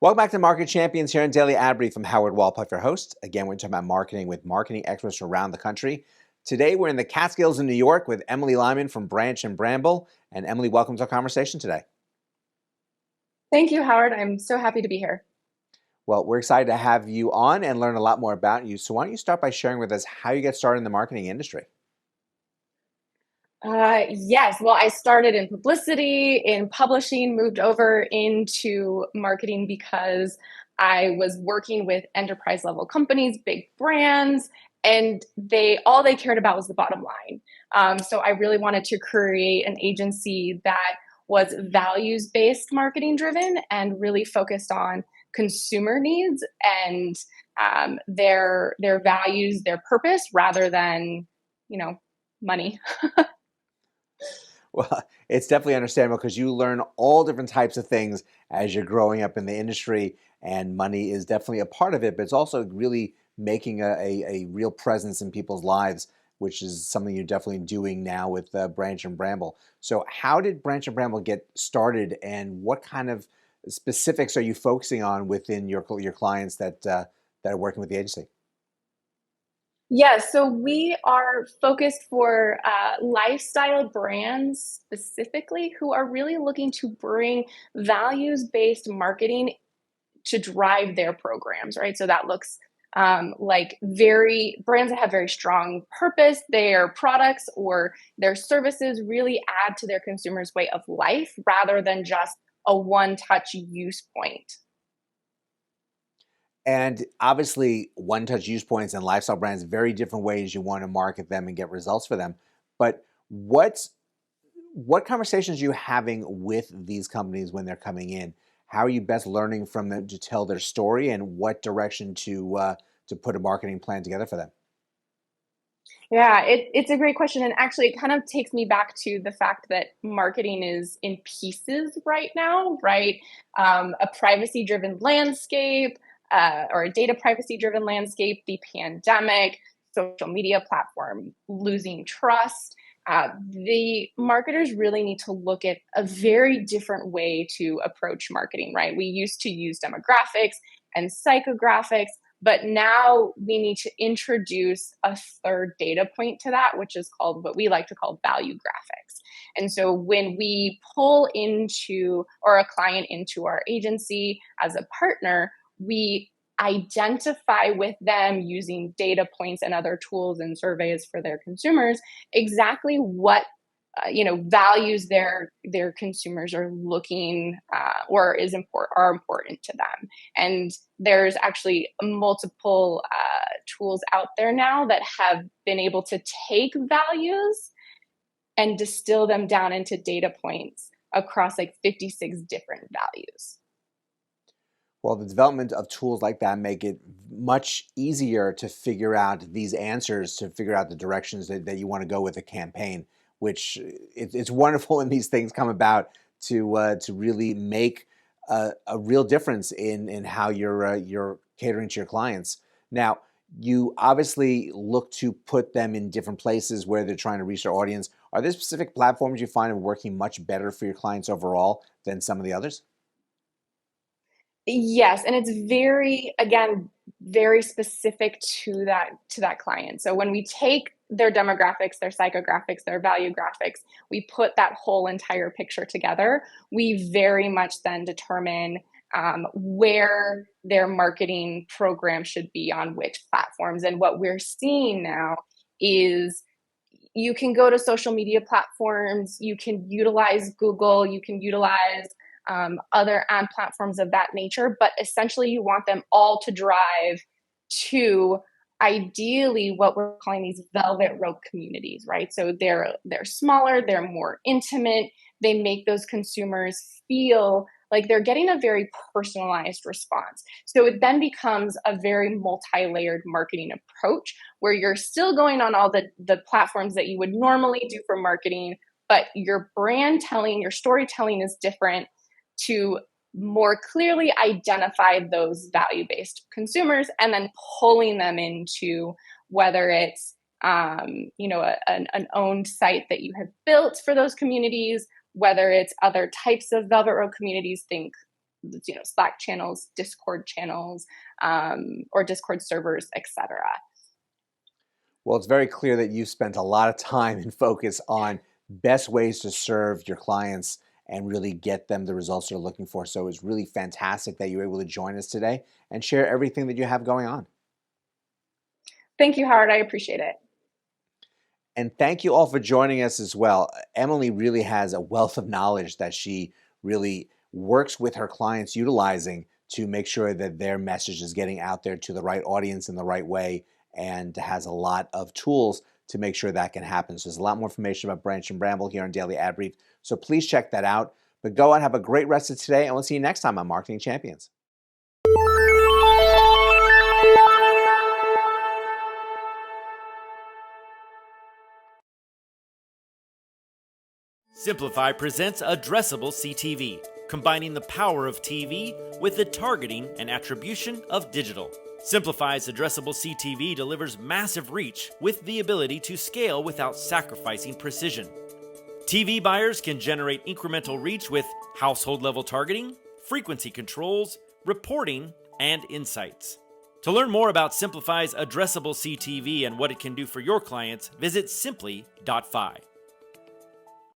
Welcome back to Market Champions here on Daily Ad Brief. I'm Howard Walpuff, your host. Again, we're talking about marketing with marketing experts around the country. Today, we're in the Catskills in New York with Emily Lyman from Branch and Bramble. And Emily, welcome to our conversation today. Thank you, Howard. I'm so happy to be here. Well, we're excited to have you on and learn a lot more about you. So why don't you start by sharing with us how you get started in the marketing industry? Yes, well, I started in publicity, in publishing, moved over into marketing because I was working with enterprise level companies, big brands, and all they cared about was the bottom line. So I really wanted to create an agency that was values based marketing driven and really focused on consumer needs and their values, their purpose, rather than money. Well, it's definitely understandable because you learn all different types of things as you're growing up in the industry, and money is definitely a part of it, but it's also really making a real presence in people's lives, which is something you're definitely doing now with Branch and Bramble. So how did Branch and Bramble get started, and what kind of specifics are you focusing on within your clients that are working with the agency? Yes, so we are focused for lifestyle brands specifically who are really looking to bring values-based marketing to drive their programs, right? So that looks like very brands that have very strong purpose, their products or their services really add to their consumers' way of life rather than just a one-touch use point. And obviously, one-touch use points and lifestyle brands, very different ways you want to market them and get results for them. But what conversations are you having with these companies when they're coming in? How are you best learning from them to tell their story, and what direction to put a marketing plan together for them? Yeah, it's a great question. And actually, it kind of takes me back to the fact that marketing is in pieces right now, right? A privacy driven landscape or a data privacy driven landscape, the pandemic, social media platform losing trust. The marketers really need to look at a very different way to approach marketing, right? We used to use demographics and psychographics, but now we need to introduce a third data point to that, which is called what we like to call value graphics. And so when we pull into or a client into our agency as a partner, we identify with them using data points and other tools and surveys for their consumers exactly what values their consumers are looking or are important to them. And there's actually multiple tools out there now that have been able to take values and distill them down into data points across like 56 different values. Well, the development of tools like that make it much easier to figure out these answers, to figure out the directions that you want to go with a campaign, which it's wonderful when these things come about to really make a real difference in how you're catering to your clients. Now, you obviously look to put them in different places where they're trying to reach their audience. Are there specific platforms you find are working much better for your clients overall than some of the others? Yes, and it's very, again, very specific to that client. So when we take their demographics, their psychographics, their value graphics, we put that whole entire picture together. We very much then determine where their marketing program should be on which platforms. And what we're seeing now is you can go to social media platforms, you can utilize Google, you can utilize other ad platforms of that nature, but essentially you want them all to drive to ideally what we're calling these velvet rope communities, right? So they're smaller, they're more intimate, they make those consumers feel like they're getting a very personalized response. So it then becomes a very multi-layered marketing approach where you're still going on all the platforms that you would normally do for marketing, but your brand telling, your storytelling is different to more clearly identify those value-based consumers and then pulling them into whether it's an owned site that you have built for those communities, whether it's other types of velvet rope communities, think Slack channels, Discord channels, or Discord servers, etc. Well, it's very clear that you've spent a lot of time and focus on best ways to serve your clients and really get them the results they're looking for. So it's really fantastic that you were able to join us today and share everything that you have going on. Thank you, Howard. I appreciate it. And thank you all for joining us as well. Emily really has a wealth of knowledge that she really works with her clients utilizing to make sure that their message is getting out there to the right audience in the right way, and has a lot of tools to make sure that can happen. So there's a lot more information about Branch and Bramble here on Daily Ad Brief. So please check that out. But go and have a great rest of today, and we'll see you next time on Marketing Champions. Simplify presents Addressable CTV, combining the power of TV with the targeting and attribution of digital. Simplify's Addressable CTV delivers massive reach with the ability to scale without sacrificing precision. TV buyers can generate incremental reach with household-level targeting, frequency controls, reporting, and insights. To learn more about Simplify's Addressable CTV and what it can do for your clients, visit simply.fi.